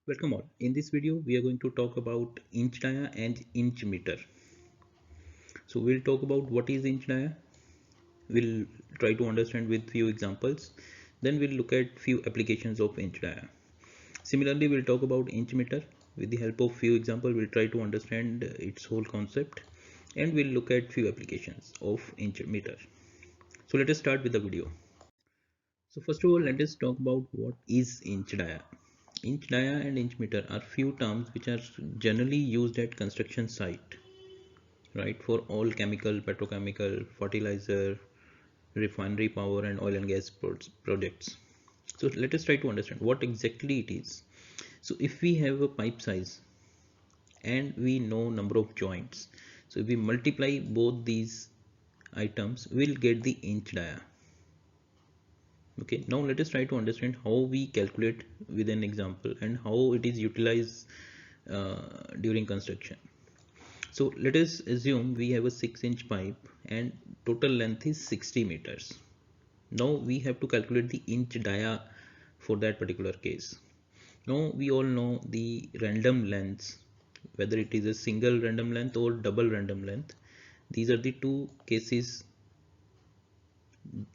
Welcome all. In this video, we are going to talk about inch dia and inch meter. So we'll talk about what is inch dia. We'll try to understand with few examples. Then we'll look at few applications of inch dia. Similarly, we'll talk about inch meter. With the help of few examples, we'll try to understand its whole concept, and we'll look at few applications of inch meter. So let us start with the video. So first of all, let us talk about what is inch dia. Inch dia and inch meter are few terms which are generally used at construction site, right? For all chemical, petrochemical, fertilizer, refinery power and oil and gas projects. So let us try to understand what exactly it is. So if we have a pipe size and we know number of joints, so if we multiply both these items, we'll get the inch dia. Okay, now let us try to understand how we calculate with an example and how it is utilized during construction. So let us assume we have a 6-inch pipe and total length is 60 meters. Now we have to calculate the inch dia for that particular case. Now we all know the random lengths, whether it is a single random length or double random length. These are the two cases,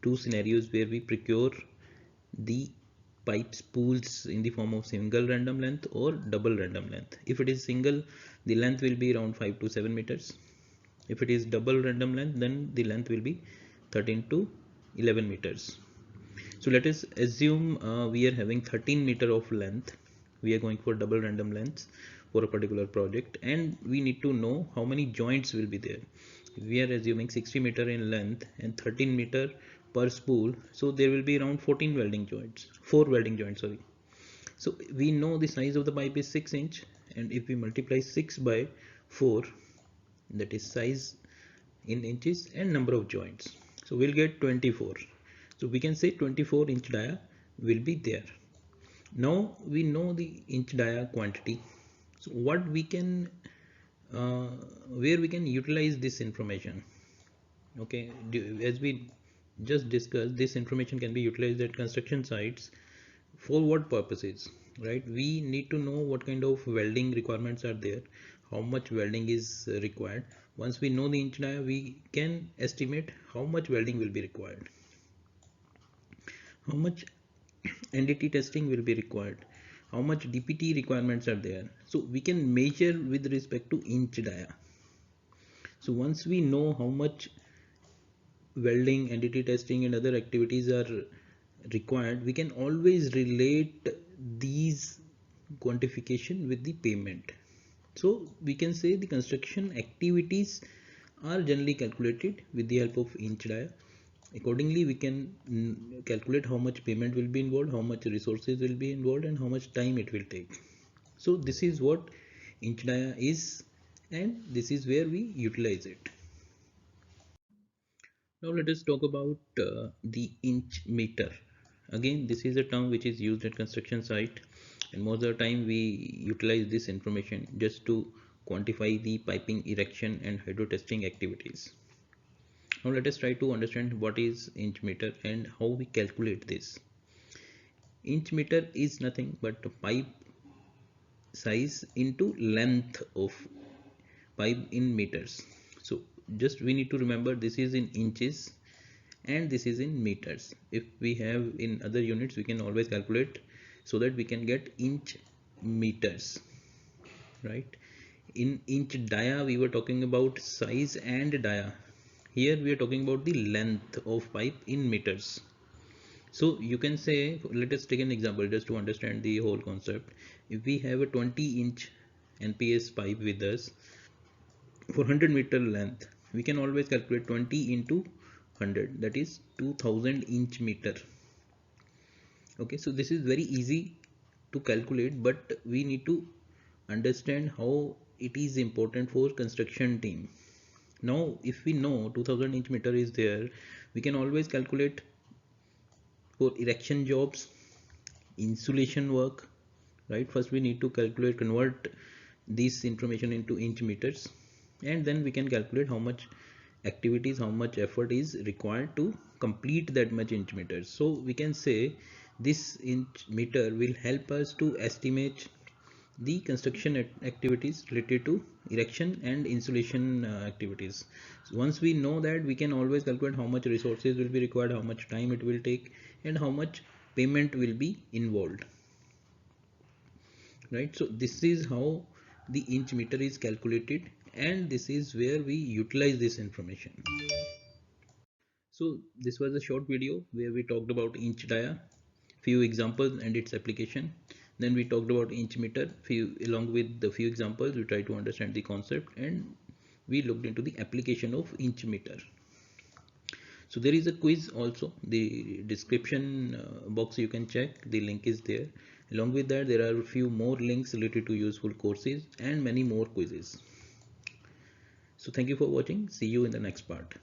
two scenarios where we procure the pipe spools in the form of single random length or double random length. If it is single, the length will be around 5 to 7 meters. If it is double random length, then the length will be 13 to 11 meters. So let us assume we are having 13 meter of length. We are going for double random lengths for a particular project, and we need to know how many joints will be there. We are assuming 60 meter in length and 13 meter per spool, so there will be around 14 welding joints, 4 welding joints, sorry. So we know the size of the pipe is 6 inch, and if we multiply 6 by 4, that is size in inches and number of joints, so we'll get 24. So we can say 24 inch dia will be there. Now we know the inch dia quantity. So what we can where we can utilize this information? Okay, as we just discussed, this information can be utilized at construction sites. For what purposes, right? We need to know what kind of welding requirements are there, how much welding is required. Once we know the inch dia, we can estimate how much welding will be required, how much NDT testing will be required, how much DPT requirements are there. So we can measure with respect to inch dia. So once we know how much welding, NDT testing and other activities are required, we can always relate these quantification with the payment. So we can say the construction activities are generally calculated with the help of inch dia. Accordingly, we can calculate how much payment will be involved, how much resources will be involved, and how much time it will take. So this is what inch dia is, and this is where we utilize it. Now let us talk about the inch meter. Again, this is a term which is used at construction site, and most of the time we utilize this information just to quantify the piping, erection and hydro testing activities. Now let us try to understand what is inch meter and how we calculate this. Inch meter is nothing but a pipe size into length of pipe in meters. So just we need to remember this is in inches and this is in meters. If we have in other units, we can always calculate so that we can get inch meters, right? In inch dia we were talking about size and dia. Here we are talking about the length of pipe in meters. So you can say, let us take an example just to understand the whole concept. If we have a 20-inch NPS pipe with us for 100-meter length, we can always calculate 20 into 100, that is 2000 inch meter. Okay, so this is very easy to calculate, but we need to understand how it is important for construction team. Now if we know 2000 inch meter is there, we can always calculate for erection jobs, insulation work, right? First we need to convert this information into inch meters, and then we can calculate how much activities, how much effort is required to complete that much inch meters. So we can say this inch meter will help us to estimate the construction activities related to erection and insulation activities. So once we know that, we can always calculate how much resources will be required, how much time it will take, and how much payment will be involved, right? So this is how the inch meter is calculated, and this is where we utilize this information. So this was a short video where we talked about inch dia, few examples and its application. Then we talked about inch meter, along with the few examples we tried to understand the concept, and we looked into the application of inch meter. So there is a quiz also, the description box you can check, the link is there. Along with that, there are a few more links related to useful courses and many more quizzes. So thank you for watching. See you in the next part.